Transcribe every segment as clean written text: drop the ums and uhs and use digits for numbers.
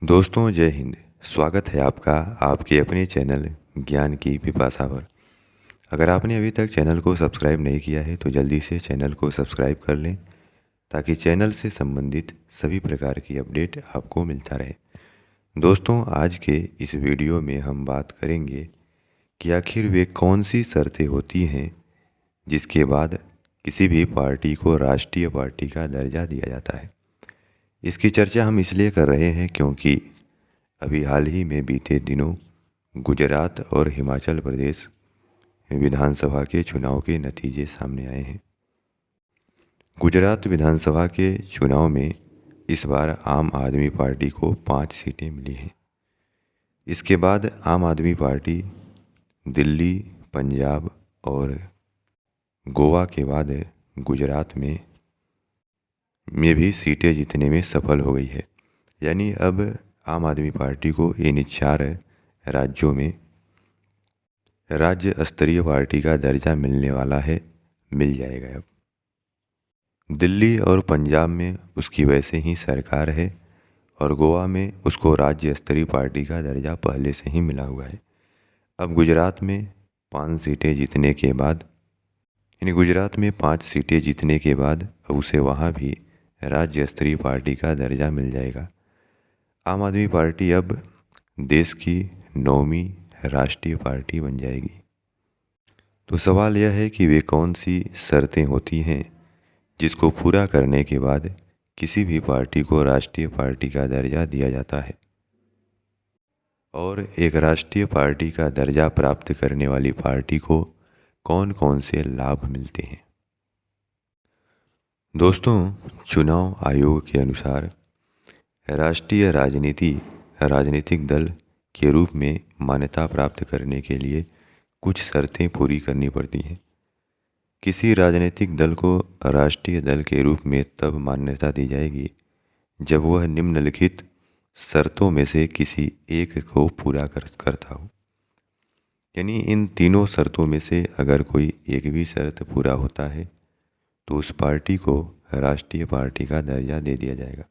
दोस्तों जय हिंद। स्वागत है आपका आपके अपने चैनल ज्ञान की पिपासा पर। अगर आपने अभी तक चैनल को सब्सक्राइब नहीं किया है तो जल्दी से चैनल को सब्सक्राइब कर लें ताकि चैनल से संबंधित सभी प्रकार की अपडेट आपको मिलता रहे। दोस्तों आज के इस वीडियो में हम बात करेंगे कि आखिर वे कौन सी शर्तें होती हैं जिसके बाद किसी भी पार्टी को राष्ट्रीय पार्टी का दर्जा दिया जाता है। इसकी चर्चा हम इसलिए कर रहे हैं क्योंकि अभी हाल ही में बीते दिनों गुजरात और हिमाचल प्रदेश विधानसभा के चुनाव के नतीजे सामने आए हैं। गुजरात विधानसभा के चुनाव में इस बार आम आदमी पार्टी को 5 सीटें मिली हैं। इसके बाद आम आदमी पार्टी दिल्ली, पंजाब और गोवा के बाद गुजरात में भी सीटें जीतने में सफल हो गई है। यानी अब आम आदमी पार्टी को इन 4 राज्यों में राज्य स्तरीय पार्टी का दर्जा मिलने वाला है, मिल जाएगा। अब दिल्ली और पंजाब में उसकी वैसे ही सरकार है और गोवा में उसको राज्य स्तरीय पार्टी का दर्जा पहले से ही मिला हुआ है। अब गुजरात में 5 सीटें जीतने के बाद गुजरात में 5 सीटें जीतने के बाद अब उसे वहाँ भी राज्य स्तरीय पार्टी का दर्जा मिल जाएगा। आम आदमी पार्टी अब देश की 9वीं राष्ट्रीय पार्टी बन जाएगी। तो सवाल यह है कि वे कौन सी शर्तें होती हैं जिसको पूरा करने के बाद किसी भी पार्टी को राष्ट्रीय पार्टी का दर्जा दिया जाता है, और एक राष्ट्रीय पार्टी का दर्जा प्राप्त करने वाली पार्टी को कौन कौन से लाभ मिलते हैं। दोस्तों, चुनाव आयोग के अनुसार राष्ट्रीय राजनीतिक दल के रूप में मान्यता प्राप्त करने के लिए कुछ शर्तें पूरी करनी पड़ती हैं। किसी राजनीतिक दल को राष्ट्रीय दल के रूप में तब मान्यता दी जाएगी जब वह निम्नलिखित शर्तों में से किसी एक को पूरा करता हो। यानी इन तीनों शर्तों में से अगर कोई एक भी शर्त पूरा होता है तो उस पार्टी को राष्ट्रीय पार्टी का दर्जा दे दिया जाएगा।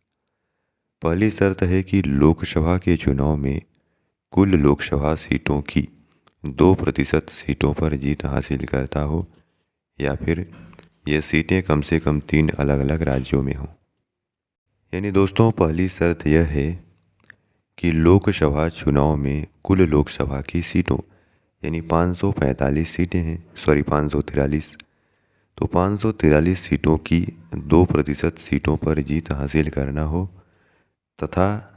पहली शर्त है कि लोकसभा के चुनाव में कुल लोकसभा सीटों की 2% सीटों पर जीत हासिल करता हो, या फिर ये सीटें कम से कम 3 अलग अलग राज्यों में हों। यानी दोस्तों, पहली शर्त यह है कि लोकसभा चुनाव में कुल लोकसभा की सीटों यानी 545 सीटें हैं, 543, तो 543 सीटों की 2% सीटों पर जीत हासिल तथा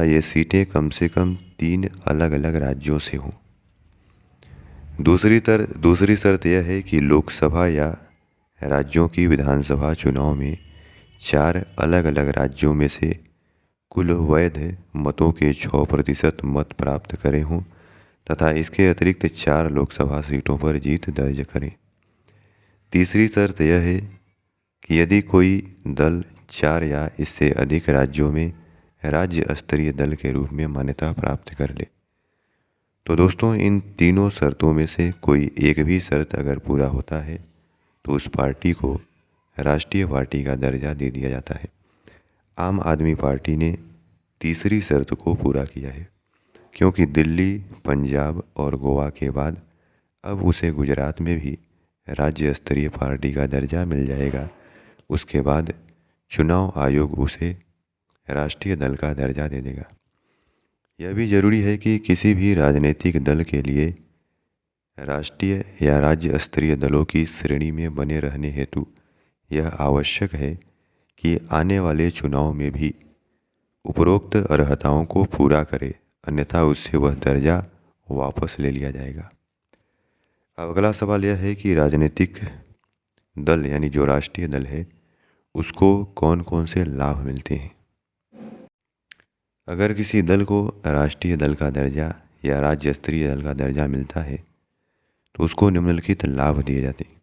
ये सीटें कम से कम 3 अलग अलग राज्यों से हों। दूसरी शर्त यह है कि लोकसभा या राज्यों की विधानसभा चुनाव में 4 अलग अलग राज्यों में से कुल वैध मतों के 6% मत प्राप्त करे हों तथा इसके अतिरिक्त 4 लोकसभा सीटों पर जीत दर्ज करें। तीसरी शर्त यह है कि यदि कोई दल 4 या इससे अधिक राज्यों में राज्य स्तरीय दल के रूप में मान्यता प्राप्त कर ले। तो दोस्तों, इन तीनों शर्तों में से कोई एक भी शर्त अगर पूरा होता है तो उस पार्टी को राष्ट्रीय पार्टी का दर्जा दे दिया जाता है। आम आदमी पार्टी ने तीसरी शर्त को पूरा किया है क्योंकि दिल्ली, पंजाब और गोवा के बाद अब उसे गुजरात में भी राज्य स्तरीय पार्टी का दर्जा मिल जाएगा। उसके बाद चुनाव आयोग उसे राष्ट्रीय दल का दर्जा दे देगा। यह भी जरूरी है कि किसी भी राजनीतिक दल के लिए राष्ट्रीय या राज्य स्तरीय दलों की श्रेणी में बने रहने हेतु यह आवश्यक है कि आने वाले चुनाव में भी उपरोक्त अर्हताओं को पूरा करे, अन्यथा उससे वह दर्जा वापस ले लिया जाएगा। अब अगला सवाल यह है कि राजनीतिक दल यानी जो राष्ट्रीय दल है उसको कौन कौन से लाभ मिलते हैं। अगर किसी दल को राष्ट्रीय दल का दर्जा या राज्य स्तरीय दल का दर्जा मिलता है तो उसको निम्नलिखित लाभ दिए जाते हैं।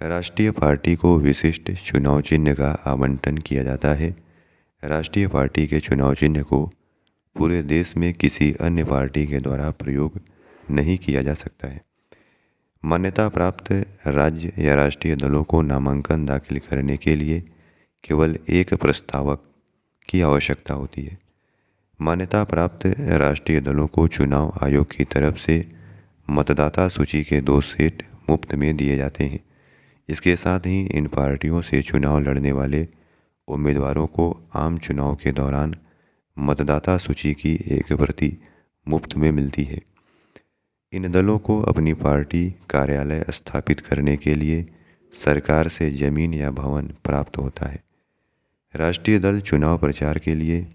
राष्ट्रीय पार्टी को विशिष्ट चुनाव चिन्ह का आवंटन किया जाता है। राष्ट्रीय पार्टी के चुनाव चिन्ह को पूरे देश में किसी अन्य पार्टी के द्वारा प्रयोग नहीं किया जा सकता है। मान्यता प्राप्त राज्य या राष्ट्रीय दलों को नामांकन दाखिल करने के लिए केवल एक प्रस्तावक की आवश्यकता होती है। मान्यता प्राप्त राष्ट्रीय दलों को चुनाव आयोग की तरफ से मतदाता सूची के 2 सेट मुफ्त में दिए जाते हैं। इसके साथ ही इन पार्टियों से चुनाव लड़ने वाले उम्मीदवारों को आम चुनाव के दौरान मतदाता सूची की एक प्रति मुफ्त में मिलती है। इन दलों को अपनी पार्टी कार्यालय स्थापित करने के लिए सरकार से जमीन या भवन प्राप्त होता है। राष्ट्रीय दल चुनाव प्रचार के लिए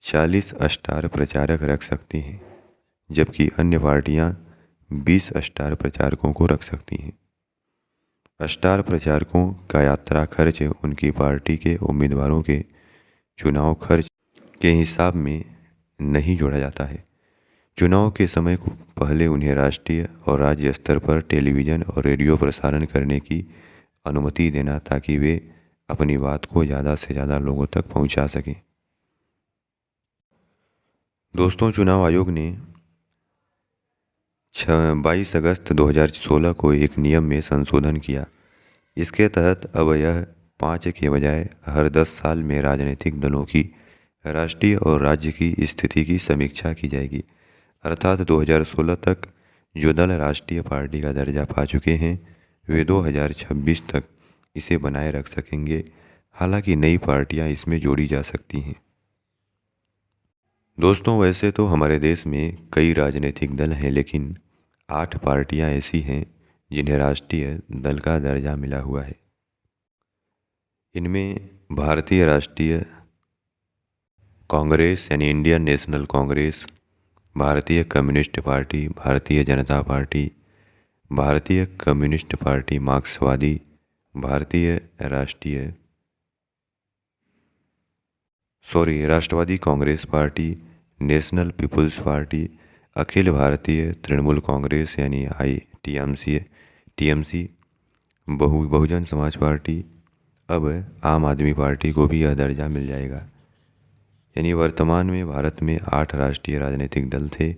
40 स्टार प्रचारक रख सकती हैं, जबकि अन्य पार्टियां 20 स्टार प्रचारकों को रख सकती हैं। स्टार प्रचारकों का यात्रा खर्च उनकी पार्टी के उम्मीदवारों के चुनाव खर्च के हिसाब में नहीं जोड़ा जाता है। चुनाव के समय को पहले उन्हें राष्ट्रीय और राज्य स्तर पर टेलीविज़न और रेडियो प्रसारण करने की अनुमति देना, ताकि वे अपनी बात को ज़्यादा से ज़्यादा लोगों तक पहुंचा सकें। दोस्तों, चुनाव आयोग ने 22 अगस्त 2016 को एक नियम में संशोधन किया। इसके तहत अब यह 5 के बजाय हर 10 साल में राजनीतिक दलों की राष्ट्रीय और राज्य की स्थिति की समीक्षा की जाएगी। अर्थात 2016 तक जो दल राष्ट्रीय पार्टी का दर्जा पा चुके हैं वे 2026 तक इसे बनाए रख सकेंगे। हालांकि नई पार्टियां इसमें जोड़ी जा सकती हैं। दोस्तों, वैसे तो हमारे देश में कई राजनीतिक दल हैं, लेकिन 8 पार्टियां ऐसी हैं जिन्हें राष्ट्रीय दल का दर्जा मिला हुआ है। इनमें भारतीय राष्ट्रीय कांग्रेस यानी इंडियन नेशनल कांग्रेस, भारतीय communist party, Bharatiya Janata party, भारतीय कम्युनिस्ट पार्टी मार्क्सवादी, राष्ट्रवादी Congress party, national people's party, अखिल भारतीय तृणमूल कांग्रेस यानी टीएमसी, बहुजन समाज पार्टी। अब आम आदमी पार्टी को भी यह दर्जा मिल जाएगा। यानी वर्तमान में भारत में 8 राष्ट्रीय राजनीतिक दल थे,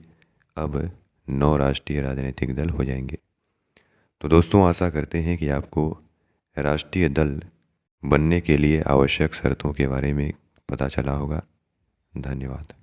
अब 9 राष्ट्रीय राजनीतिक दल हो जाएंगे। तो दोस्तों, आशा करते हैं कि आपको राष्ट्रीय दल बनने के लिए आवश्यक शर्तों के बारे में पता चला होगा। धन्यवाद।